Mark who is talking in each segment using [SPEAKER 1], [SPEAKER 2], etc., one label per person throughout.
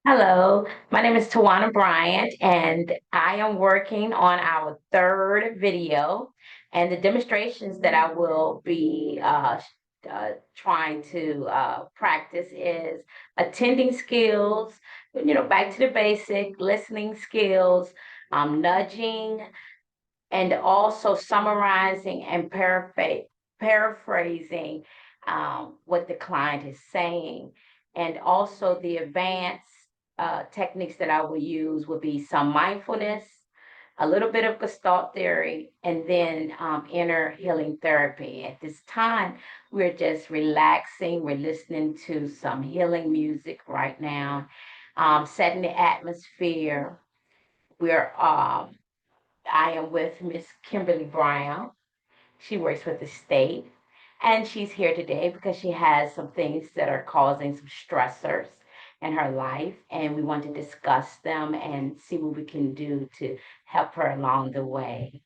[SPEAKER 1] Hello, my name is Tawana Bryant, and I am working on our third video. And the demonstrations that I will be trying to practice is attending skills, back to the basic, listening skills, nudging, and also summarizing and paraphrasing what the client is saying. And also the advanced techniques that I will use would be some mindfulness, a little bit of Gestalt theory, and then inner healing therapy. At this time, we're just relaxing. We're listening to some healing music right now, setting the atmosphere. We're I am with Miss Kimberly Brown. She works with the state, and she's here today because she has some things that are causing some stressors in her life, and we want to discuss them and see what we can do to help her along the way.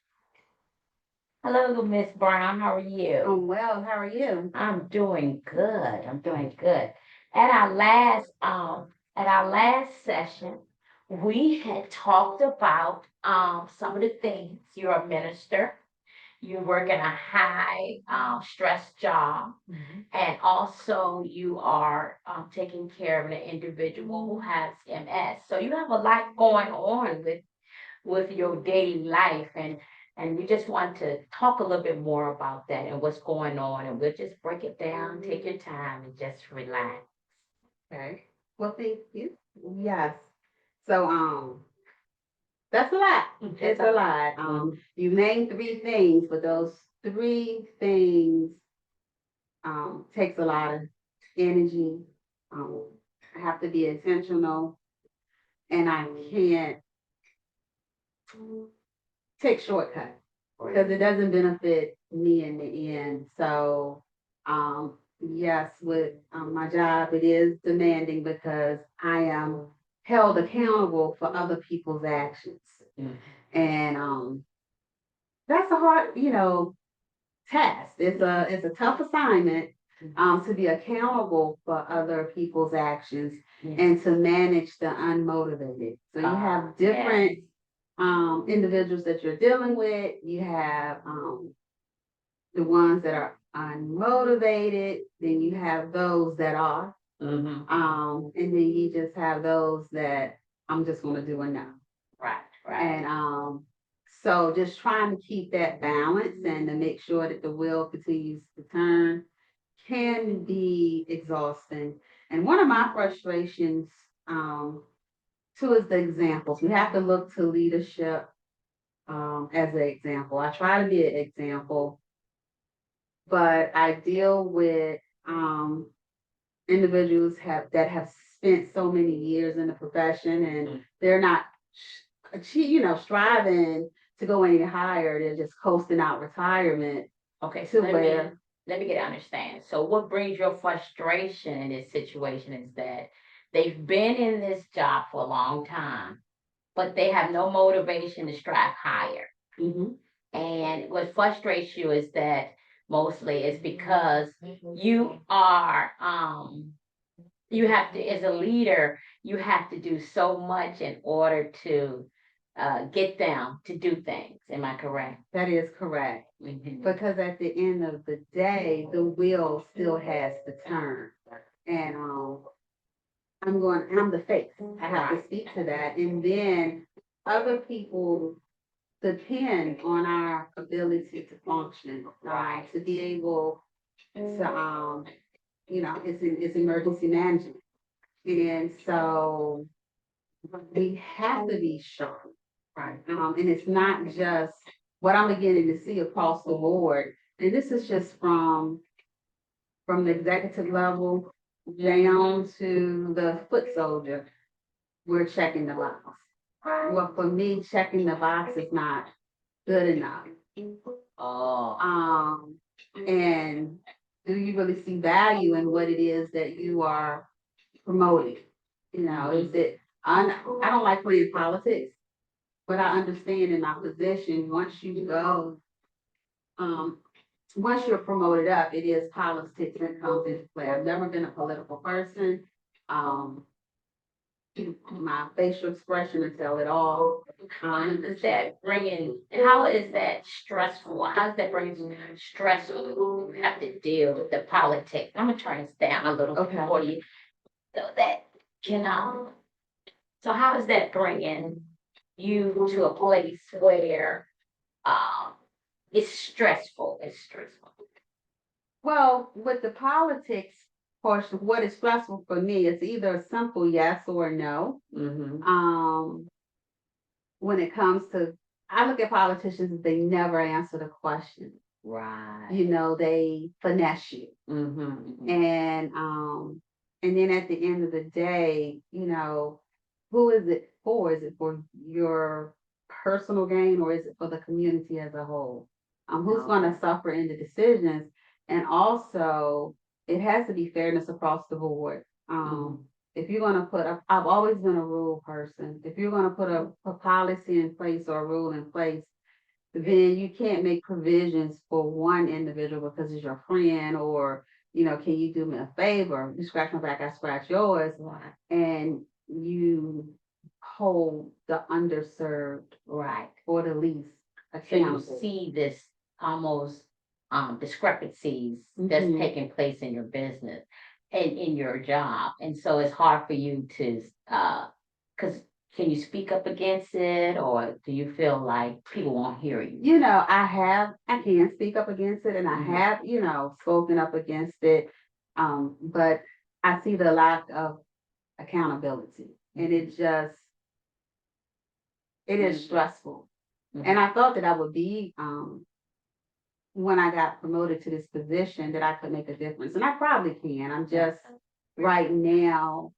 [SPEAKER 1] Hello, Miss Brown. How are you?
[SPEAKER 2] Well. How are you?
[SPEAKER 1] I'm doing good. I'm doing good. At our last session, we had talked about some of the things. You're a minister. You work in a high stress job, and also you are taking care of an individual who has MS. So you have a lot going on with your daily life, and we just want to talk a little bit more about that and what's going on, and we'll just break it down. Take your time and just relax.
[SPEAKER 2] Okay. Well, thank you. Yes. So, that's a lot. It's a lot. You named three things, but those three things takes a lot of energy. Um, I have to be intentional, and I can't take shortcuts because it doesn't benefit me in the end. So, yes, with my job, it is demanding because I am held accountable for other people's actions, and that's a hard, task. It's a tough assignment. To be accountable for other people's actions and to manage the unmotivated. So you have different individuals that you're dealing with. You have the ones that are unmotivated, then you have those that are, and then you just have those that I'm just going to do enough.
[SPEAKER 1] Right,
[SPEAKER 2] And so just trying to keep that balance and to make sure that the wheel continues to turn can be exhausting. And one of my frustrations, too, is the examples. We have to look to leadership as an example. I try to be an example, but I deal with individuals that have spent so many years in the profession and they're not, striving to go any higher. They're just coasting out retirement
[SPEAKER 1] Okay,
[SPEAKER 2] to
[SPEAKER 1] so
[SPEAKER 2] where
[SPEAKER 1] let me get to understand. So what brings your frustration in this situation is that they've been in this job for a long time, but they have no motivation to strive higher.
[SPEAKER 2] Mhm.
[SPEAKER 1] And what frustrates you is that mostly is because you are you have to, as a leader, you have to do so much in order to get them to do things. Am I correct?
[SPEAKER 2] that is correct. Because at the end of the day, the wheel still has to turn. And I'm the face. I have to speak to that. And then other people depend on our ability to function, to be able to, it's emergency management. And so we have to be sharp. Right. And it's not just what I'm beginning to see across the board. And this is just from the executive level down to the foot soldier. We're checking the box. Well, for me, checking the box is not good enough.
[SPEAKER 1] Oh,
[SPEAKER 2] And do you really see value in what it is that you are promoting? Is it, I don't like playing politics, but I understand in my position, um, once you're promoted up, it is politics that comes into play. I've never been a political person. Um, my facial expression to tell it all.
[SPEAKER 1] Is that bringing, how is that stressful? How's that bringing stressful? You have to deal with the politics. I'm gonna turn this down a little
[SPEAKER 2] Okay.
[SPEAKER 1] for you. So that, so how is that bringing you to a place where, um, it's stressful?
[SPEAKER 2] Well, with the politics portion, what is stressful for me is either a simple yes or a no.
[SPEAKER 1] Mm-hmm.
[SPEAKER 2] When it comes to, I look at politicians as they never answer the question.
[SPEAKER 1] Right.
[SPEAKER 2] You know, they finesse you.
[SPEAKER 1] Mm-hmm.
[SPEAKER 2] And then at the end of the day, you know, who is it for? Is it for your personal gain or is it for the community as a whole? Who's going to suffer in the decisions? And also, it has to be fairness across the board. If you're going to put, I've always been a rule person. If you're going to put a policy in place or a rule in place, then you can't make provisions for one individual because it's your friend or, you know, can you do me a favor? You scratch my back, I scratch yours.
[SPEAKER 1] Right.
[SPEAKER 2] And you hold the underserved
[SPEAKER 1] Right.
[SPEAKER 2] or the least
[SPEAKER 1] So you
[SPEAKER 2] accountable.
[SPEAKER 1] see this almost discrepancies that's
[SPEAKER 2] Mhm.
[SPEAKER 1] taking place in your business and in your job. And so it's hard for you to because can you speak up against it or do you feel like people won't hear you?
[SPEAKER 2] You know, I can speak up against it and I
[SPEAKER 1] Mhm.
[SPEAKER 2] have, you know, spoken up against it. But I see the lack of accountability and it is
[SPEAKER 1] Mhm.
[SPEAKER 2] stressful.
[SPEAKER 1] Mhm.
[SPEAKER 2] And I thought that I would be, when I got promoted to this position, that I could make a difference. And I probably can. I'm just right now,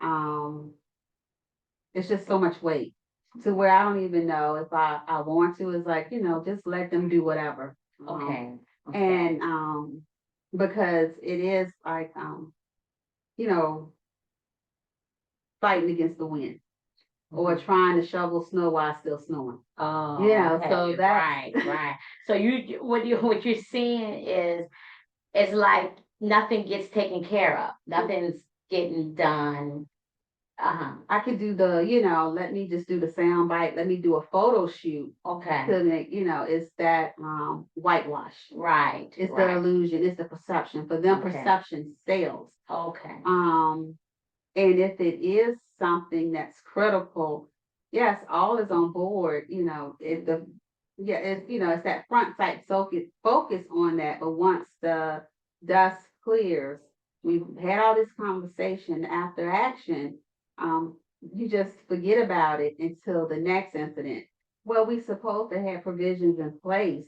[SPEAKER 2] um, it's just so much weight to where I don't even know if I want to. It's like, you know, just let them do whatever.
[SPEAKER 1] Okay.
[SPEAKER 2] And because it is like you know, fighting against the wind or trying to shovel snow while it's still snowing.
[SPEAKER 1] Oh,
[SPEAKER 2] Yeah,
[SPEAKER 1] okay.
[SPEAKER 2] so that
[SPEAKER 1] Right. So what you're seeing is it's like nothing gets taken care of. Nothing's getting done. Uh-huh.
[SPEAKER 2] I could do the, you know, let me just do the sound bite, let me do a photo shoot
[SPEAKER 1] Okay.
[SPEAKER 2] to make, you know, it's that whitewash.
[SPEAKER 1] Right.
[SPEAKER 2] It's the
[SPEAKER 1] Right.
[SPEAKER 2] illusion, it's the perception. For them,
[SPEAKER 1] Okay.
[SPEAKER 2] perception sells.
[SPEAKER 1] Okay.
[SPEAKER 2] And if it is something that's critical, yes, all is on board, you know, it's you know, it's that front sight focus on that. But once the dust clears, we've had all this conversation after action, you just forget about it until the next incident. Well, we supposed to have provisions in place.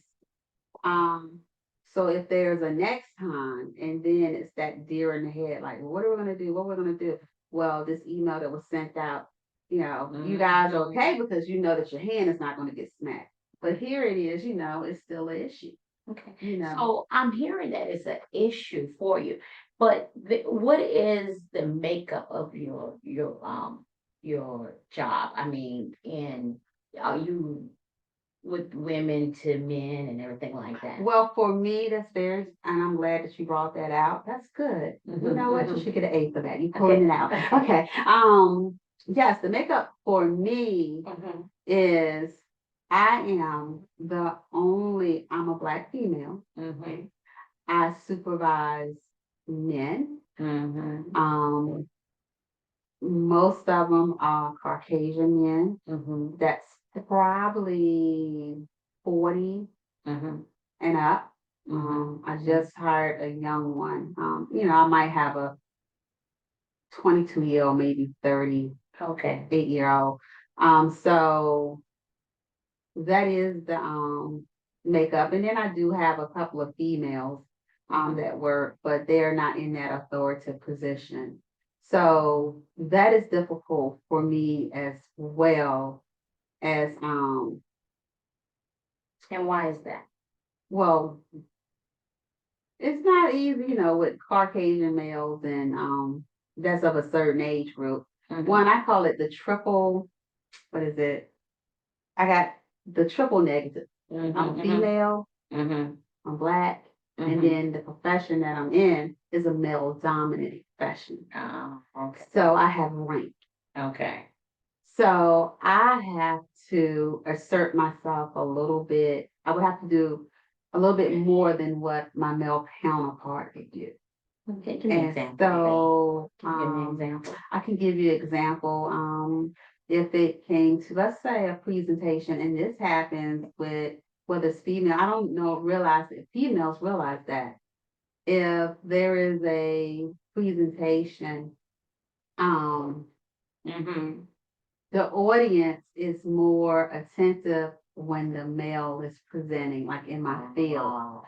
[SPEAKER 2] So if there's a next time, and then it's that deer in the head, like, what are we gonna do? What we're gonna do? Well, this email that was sent out, you know, you guys are okay because you know that your hand is not gonna get smacked. But here it is, you know, it's still an issue.
[SPEAKER 1] Okay.
[SPEAKER 2] You know.
[SPEAKER 1] So I'm hearing that it's an issue for you, but what is the makeup of your job? I mean, are you with women to men and everything like that?
[SPEAKER 2] Well, for me, that's very, and I'm glad that you brought that out. That's good. You know what? You should get an A for that. You pulling it out. Okay. Yes, the makeup for me
[SPEAKER 1] Mhm.
[SPEAKER 2] is I'm a Black female.
[SPEAKER 1] Mhm.
[SPEAKER 2] I supervise men.
[SPEAKER 1] Mhm.
[SPEAKER 2] Most of them are Caucasian men.
[SPEAKER 1] Mhm.
[SPEAKER 2] That's probably 40
[SPEAKER 1] Mhm.
[SPEAKER 2] and up.
[SPEAKER 1] Mhm.
[SPEAKER 2] I just hired a young one. You know, I might have a 22-year-old, maybe 30,
[SPEAKER 1] Okay.
[SPEAKER 2] 8-year-old. So that is the makeup. And then I do have a couple of females that work, but they're not in that authoritative position. So that is difficult for me as well as
[SPEAKER 1] And why is that?
[SPEAKER 2] well, it's not easy, you know, with Caucasian males and that's of a certain age group.
[SPEAKER 1] Mhm.
[SPEAKER 2] One, I call it the triple, what is it? I got the triple negative. I'm a
[SPEAKER 1] Mhm.
[SPEAKER 2] female,
[SPEAKER 1] Mhm.
[SPEAKER 2] I'm Black, and
[SPEAKER 1] Mhm.
[SPEAKER 2] then the profession that I'm in is a male dominant profession.
[SPEAKER 1] Oh, okay.
[SPEAKER 2] So I have rank.
[SPEAKER 1] Okay.
[SPEAKER 2] So I have to assert myself a little bit. I would have to do a little bit more than what my male counterpart could do.
[SPEAKER 1] Okay, give me an
[SPEAKER 2] And
[SPEAKER 1] example.
[SPEAKER 2] so,
[SPEAKER 1] Give me an example.
[SPEAKER 2] I can give you an example. If it came to, let's say, a presentation, and this happens with whether it's female, I don't know, realize that females realize that if there is a presentation, um,
[SPEAKER 1] Mm-hmm.
[SPEAKER 2] the audience is more attentive when the male is presenting, like in my field,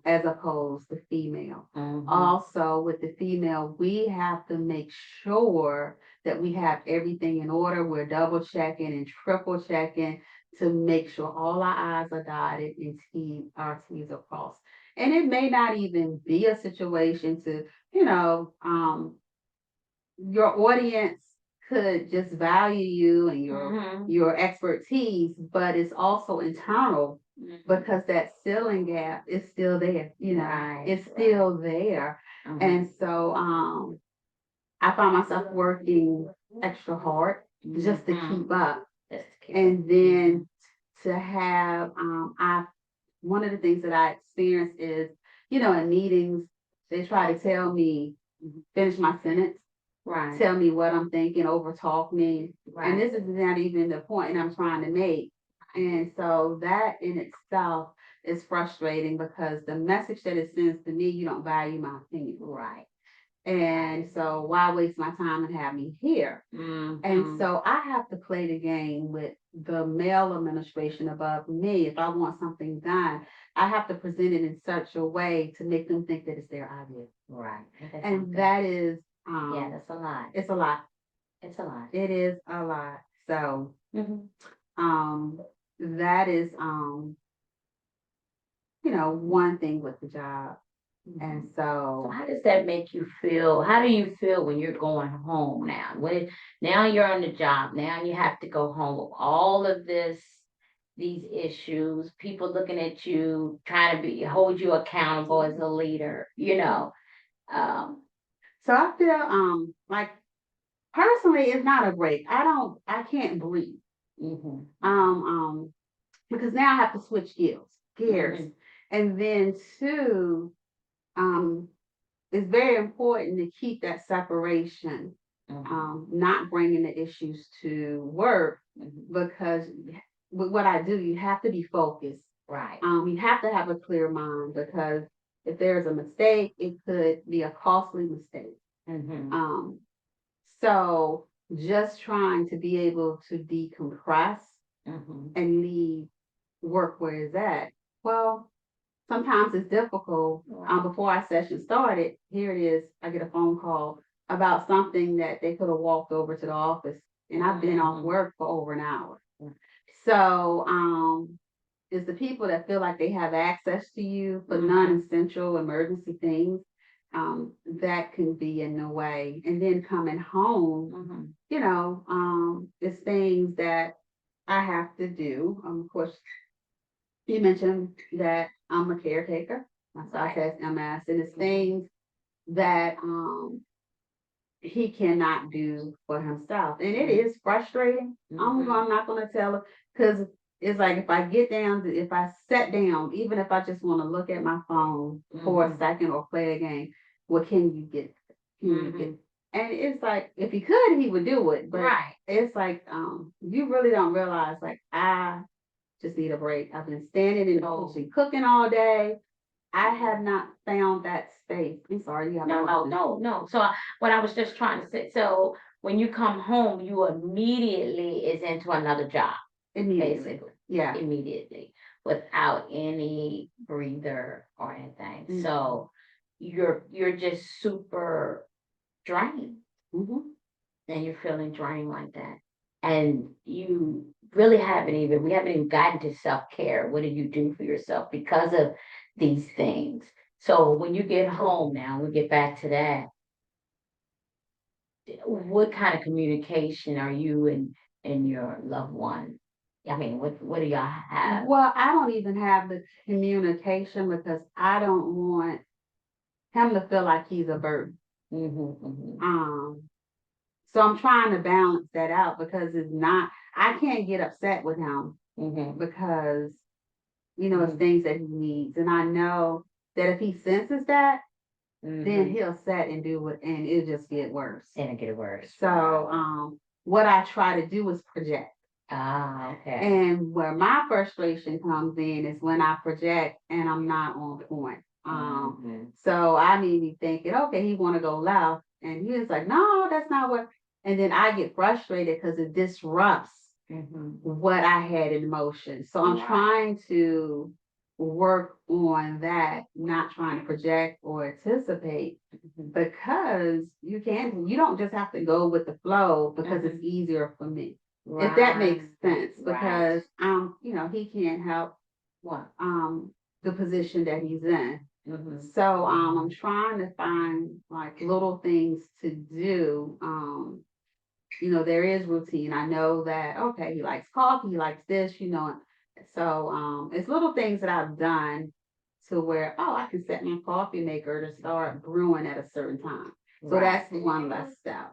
[SPEAKER 2] as opposed to female.
[SPEAKER 1] Mm-hmm.
[SPEAKER 2] Also, with the female, we have to make sure that we have everything in order. We're double checking and triple checking to make sure all our I's are dotted and our T's are crossed. And it may not even be a situation to, your audience could just value you and
[SPEAKER 1] Mm-hmm.
[SPEAKER 2] your expertise, but it's also internal because that ceiling gap is still there,
[SPEAKER 1] Right,
[SPEAKER 2] it's still there.
[SPEAKER 1] Mhm.
[SPEAKER 2] And so I find myself working extra hard just to
[SPEAKER 1] Mhm.
[SPEAKER 2] keep up.
[SPEAKER 1] Just to keep
[SPEAKER 2] And then to have one of the things that I experience is, in meetings, they try to tell me, finish my sentence,
[SPEAKER 1] Right.
[SPEAKER 2] tell me what I'm thinking, overtalk me.
[SPEAKER 1] Right.
[SPEAKER 2] And this is not even the point I'm trying to make. And so that in itself is frustrating because the message that it sends to me, you don't value my opinion.
[SPEAKER 1] Right.
[SPEAKER 2] And so why waste my time and have me here?
[SPEAKER 1] Mhm.
[SPEAKER 2] And so I have to play the game with the male administration above me. If I want something done, I have to present it in such a way to make them think that it's their idea.
[SPEAKER 1] Right.
[SPEAKER 2] And that is,
[SPEAKER 1] yeah, that's a lot.
[SPEAKER 2] it's a lot.
[SPEAKER 1] It's a lot.
[SPEAKER 2] It is a lot. So,
[SPEAKER 1] Mhm.
[SPEAKER 2] that is, one thing with the job. And
[SPEAKER 1] So
[SPEAKER 2] so,
[SPEAKER 1] how does that make you feel? How do you feel when you're going home now? Now you're on the job, now you have to go home with all of these issues, people looking at you, trying to hold you accountable as a leader, Um,
[SPEAKER 2] so I feel, like personally, it's not a break. I can't breathe.
[SPEAKER 1] mhm,
[SPEAKER 2] Um, because now I have to switch gears.
[SPEAKER 1] mhm,
[SPEAKER 2] And then two, um, it's very important to keep that separation, not bringing the issues to work
[SPEAKER 1] mhm.
[SPEAKER 2] because with what I do, you have to be focused.
[SPEAKER 1] Right.
[SPEAKER 2] You have to have a clear mind because if there's a mistake, it could be a costly mistake.
[SPEAKER 1] Mhm,
[SPEAKER 2] Um, so just trying to be able to decompress
[SPEAKER 1] mhm.
[SPEAKER 2] and leave work where it's at. Well, sometimes it's difficult. Before our session started, here it is. I get a phone call about something that they could have walked over to the office, and I've been off work for over an hour. So, it's the people that feel like they have access to you for non-essential emergency things, that can be in the way. And then coming home,
[SPEAKER 1] Mhm.
[SPEAKER 2] it's things that I have to do. Of course, you mentioned that I'm a caretaker. My son has MS, and it's things that he cannot do for himself, and it is frustrating. I'm not gonna tell him because it's like if I sat down, even if I just want to look at my phone for a second or play a game, what can you get? Can you get? And it's like if he could, he would do it, but
[SPEAKER 1] Right.
[SPEAKER 2] it's like you really don't realize like I just need a break. I've been standing in the kitchen cooking all day. I have not found that space. I'm sorry, you have
[SPEAKER 1] No. So what I was just trying to say, so when you come home, you immediately is into another job,
[SPEAKER 2] immediately.
[SPEAKER 1] basically,
[SPEAKER 2] Yeah.
[SPEAKER 1] immediately, without any breather or anything. So you're just super drained,
[SPEAKER 2] Mhm.
[SPEAKER 1] and you're feeling drained like that. And you really we haven't even gotten to self-care. What do you do for yourself because of these things? So when you get home now, we get back to that. What kind of communication are you and your loved one? I mean, what do y'all have?
[SPEAKER 2] Well, I don't even have the communication because I don't want him to feel like he's a burden.
[SPEAKER 1] Mm-hmm, mm-hmm.
[SPEAKER 2] Um, So I'm trying to balance that out because I can't get upset with him
[SPEAKER 1] Mhm.
[SPEAKER 2] because, it's
[SPEAKER 1] Mhm.
[SPEAKER 2] things that he needs. And I know that if he senses that, then
[SPEAKER 1] Mhm.
[SPEAKER 2] he'll set and do it and it'll just get worse.
[SPEAKER 1] And it get worse.
[SPEAKER 2] So, what I try to do is project.
[SPEAKER 1] Ah, okay.
[SPEAKER 2] And where my frustration comes in is when I project and I'm not on point.
[SPEAKER 1] Mhm.
[SPEAKER 2] So I may be thinking, okay, he want to go left, and he was like, no, that's not what. And then I get frustrated because it disrupts
[SPEAKER 1] Mhm.
[SPEAKER 2] what I had in motion. So I'm
[SPEAKER 1] Right.
[SPEAKER 2] trying to work on that, not trying to project or anticipate
[SPEAKER 1] Mhm.
[SPEAKER 2] because you don't just have to go with the flow because it's easier for me. If that makes sense,
[SPEAKER 1] Right.
[SPEAKER 2] because he can't help
[SPEAKER 1] What?
[SPEAKER 2] the position that he's in.
[SPEAKER 1] Mhm.
[SPEAKER 2] So I'm trying to find like little things to do. There is routine. I know that okay, he likes coffee, he likes this. So it's little things that I've done to where I can set my coffee maker to start brewing at a certain time. So that's one less step.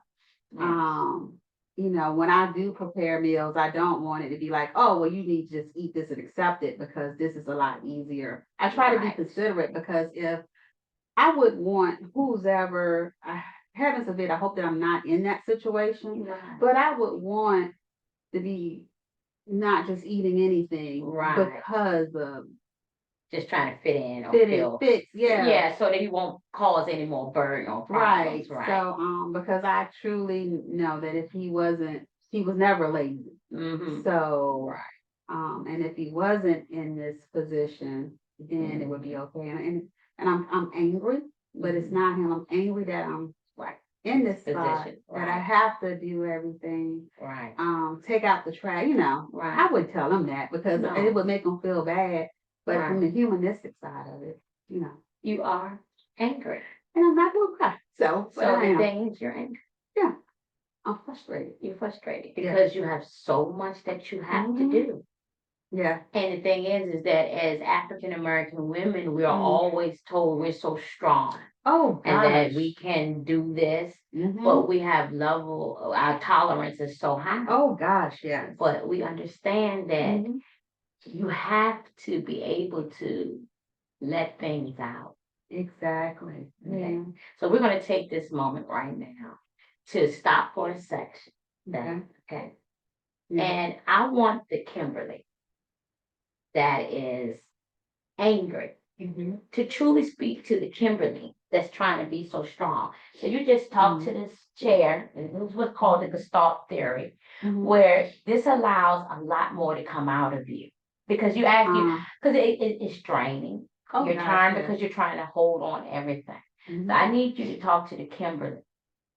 [SPEAKER 1] Yes.
[SPEAKER 2] When I do prepare meals, I don't want it to be like, oh, well, you need to just eat this and accept it because this is a lot easier. I try to be
[SPEAKER 1] Right.
[SPEAKER 2] considerate because if I would want who's ever, heaven forbid, I hope that I'm not in that situation,
[SPEAKER 1] Right.
[SPEAKER 2] but I would want to be not just eating anything
[SPEAKER 1] Right.
[SPEAKER 2] because of
[SPEAKER 1] Just trying to fit in or
[SPEAKER 2] fitting,
[SPEAKER 1] feel.
[SPEAKER 2] fits, yeah.
[SPEAKER 1] Yeah, so that he won't cause any more burden or
[SPEAKER 2] Right.
[SPEAKER 1] problems. Right.
[SPEAKER 2] So, because I truly know that if he wasn't, he was never lazy.
[SPEAKER 1] Mhm.
[SPEAKER 2] So,
[SPEAKER 1] Right.
[SPEAKER 2] and if he wasn't in this position, then it would be okay. And I'm angry, but it's
[SPEAKER 1] Mhm.
[SPEAKER 2] not him. I'm angry that I'm
[SPEAKER 1] Right.
[SPEAKER 2] in this spot
[SPEAKER 1] Position.
[SPEAKER 2] that I
[SPEAKER 1] Right.
[SPEAKER 2] have to do everything.
[SPEAKER 1] Right.
[SPEAKER 2] Take out the trash.
[SPEAKER 1] Right.
[SPEAKER 2] I wouldn't tell him that because
[SPEAKER 1] No.
[SPEAKER 2] it would make him feel bad. But from
[SPEAKER 1] Right.
[SPEAKER 2] the humanistic side of it,
[SPEAKER 1] You are angry.
[SPEAKER 2] and I'm not gonna cry. But
[SPEAKER 1] So
[SPEAKER 2] I
[SPEAKER 1] the
[SPEAKER 2] am.
[SPEAKER 1] thing is, you're angry.
[SPEAKER 2] Yeah, I'm frustrated.
[SPEAKER 1] You're frustrated
[SPEAKER 2] Yeah.
[SPEAKER 1] because you have so much that you have to
[SPEAKER 2] Mhm.
[SPEAKER 1] do.
[SPEAKER 2] Yeah.
[SPEAKER 1] And the thing is that as African American women, we are
[SPEAKER 2] Mhm.
[SPEAKER 1] always told we're so strong
[SPEAKER 2] Oh
[SPEAKER 1] and that
[SPEAKER 2] gosh.
[SPEAKER 1] we can do this,
[SPEAKER 2] Mhm.
[SPEAKER 1] but we have our tolerance is so high.
[SPEAKER 2] Oh gosh, yes.
[SPEAKER 1] But we understand that
[SPEAKER 2] Mhm.
[SPEAKER 1] you have to be able to let things out.
[SPEAKER 2] Exactly.
[SPEAKER 1] Okay.
[SPEAKER 2] Yeah.
[SPEAKER 1] So we're going to take this moment right now to stop for a section.
[SPEAKER 2] Okay.
[SPEAKER 1] Okay.
[SPEAKER 2] Yeah.
[SPEAKER 1] And I want the Kimberly that is angry
[SPEAKER 2] Mhm.
[SPEAKER 1] to truly speak to the Kimberly that's trying to be so strong. So you just talk to this chair, and this is what's called the Gestalt theory,
[SPEAKER 2] Mhm.
[SPEAKER 1] where this allows a lot more to come out of you because because it's draining.
[SPEAKER 2] Oh
[SPEAKER 1] You're
[SPEAKER 2] gosh,
[SPEAKER 1] trying
[SPEAKER 2] yeah.
[SPEAKER 1] because you're trying to hold on everything.
[SPEAKER 2] Mhm.
[SPEAKER 1] So I need you to talk to the Kimberly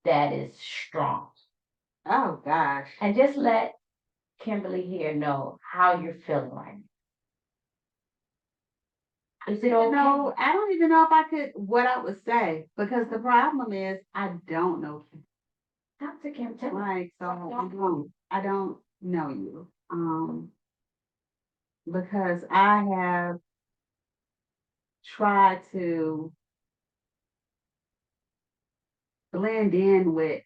[SPEAKER 1] that is strong
[SPEAKER 2] Oh gosh.
[SPEAKER 1] and just let Kimberly here know how you're feeling right now. Is it okay?
[SPEAKER 2] I don't even know if I could what I would say because the problem is I don't know you.
[SPEAKER 1] Talk to Kim. Tell her.
[SPEAKER 2] Like so I don't know you. Because I have tried to blend in with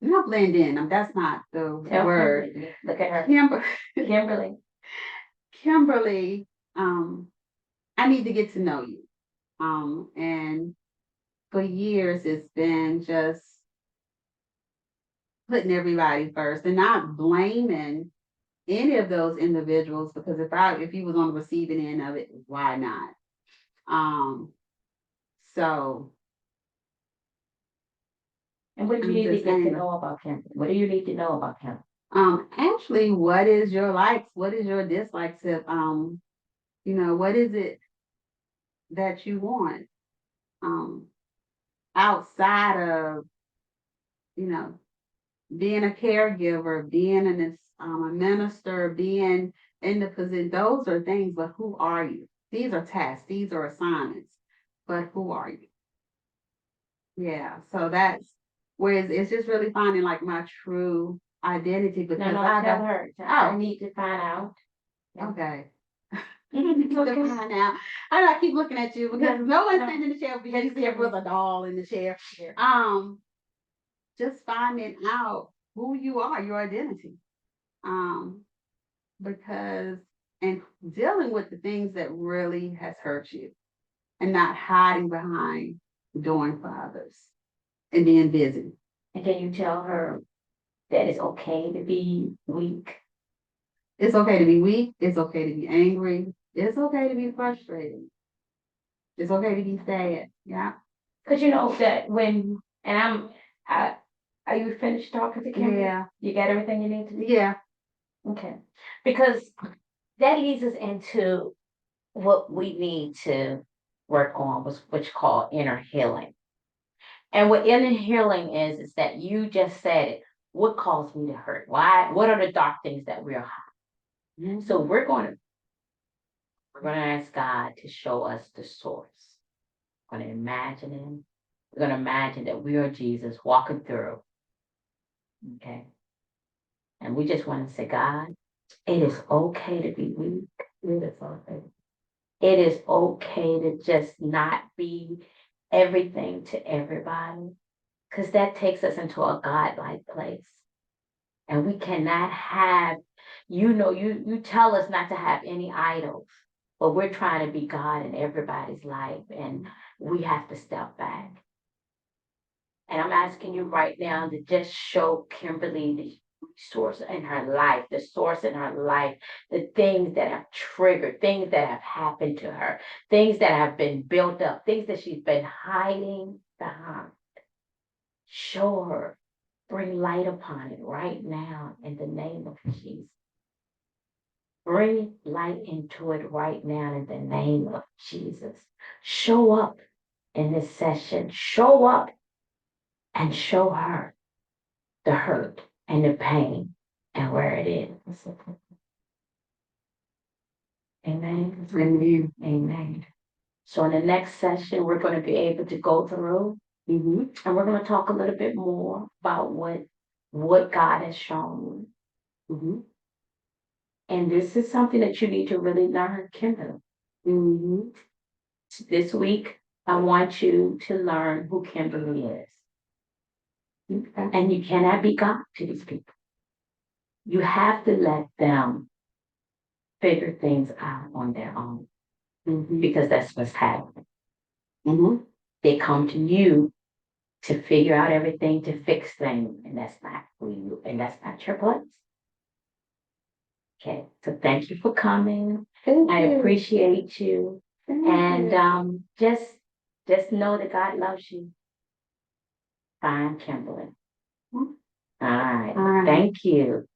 [SPEAKER 2] not blend in, that's not the
[SPEAKER 1] Tell
[SPEAKER 2] word.
[SPEAKER 1] Kimberly. Look at her.
[SPEAKER 2] Kimberly,
[SPEAKER 1] Kimberly.
[SPEAKER 2] I need to get to know you. And for years it's been just putting everybody first and not blaming any of those individuals because if you was on the receiving end of it, why not? Um, so
[SPEAKER 1] And what do
[SPEAKER 2] I'm
[SPEAKER 1] you need to
[SPEAKER 2] just
[SPEAKER 1] get to
[SPEAKER 2] angry.
[SPEAKER 1] know about Kimberly? What do you need to know about Kimberly?
[SPEAKER 2] Actually, what is your likes? What is your dislikes? What is it that you want? Outside of, you know, being a caregiver, being a minister, being in the position, those are things, but who are you? These are tasks, these are assignments, but who are you? Yeah, so that's where it's just really finding like my true identity because
[SPEAKER 1] No,
[SPEAKER 2] I
[SPEAKER 1] tell
[SPEAKER 2] got,
[SPEAKER 1] her. I need to find out.
[SPEAKER 2] okay.
[SPEAKER 1] It's okay.
[SPEAKER 2] Find out. I keep looking at you because no one's
[SPEAKER 1] No.
[SPEAKER 2] sitting in the chair because
[SPEAKER 1] Just
[SPEAKER 2] there
[SPEAKER 1] give
[SPEAKER 2] was
[SPEAKER 1] me-
[SPEAKER 2] a doll in the chair.
[SPEAKER 1] Yeah.
[SPEAKER 2] just finding out who you are, your identity. Because and dealing with the things that really has hurt you and not hiding behind doing for others and being busy.
[SPEAKER 1] And can you tell her that it's okay to be weak?
[SPEAKER 2] It's okay to be weak. It's okay to be angry. It's okay to be frustrated. It's okay to be sad. Yeah.
[SPEAKER 1] Cause you know that when, are you finished talking to Kimberly?
[SPEAKER 2] Yeah.
[SPEAKER 1] You got everything you need to do?
[SPEAKER 2] Yeah.
[SPEAKER 1] Okay, because that leads us into what we need to work on, which called inner healing. And what inner healing is that you just said it. What caused me to hurt? Why? What are the dark things that we're hiding? So we're going to ask God to show us the source. We're going to imagine Him. We're going to imagine that we are Jesus walking through. Okay, and we just want to say, God, it is okay to be weak. It is okay. It is okay to just not be everything to everybody, because that takes us into a godlike place. And we cannot have, you tell us not to have any idols, but we're trying to be God in everybody's life, and we have to step back. And I'm asking you right now to just show Kimberly the source in her life, the source in her life, the things that have triggered, things that have happened to her, things that have been built up, things that she's been hiding behind. Show her, bring light upon it right now in the name of Jesus. Bring light into it right now in the name of Jesus. Show up in this session. Show up and show her the hurt and the pain and where it is. Amen.
[SPEAKER 2] Amen.
[SPEAKER 1] Amen. So in the next session, we're going to be able to go through and we're going to talk a little bit more about what God has shown you. And this is something that you need to really learn, Kimberly. This week, I want you to learn who Kimberly is. And you cannot be God to these people. You have to let them figure things out on their own, because that's what's happening. They come to you to figure out everything, to fix things, and that's not who you, and that's not your place. Okay, so thank you for coming. I appreciate you. And just know that God loves you. Fine, Kimberly. All right.
[SPEAKER 2] All right.
[SPEAKER 1] Thank you.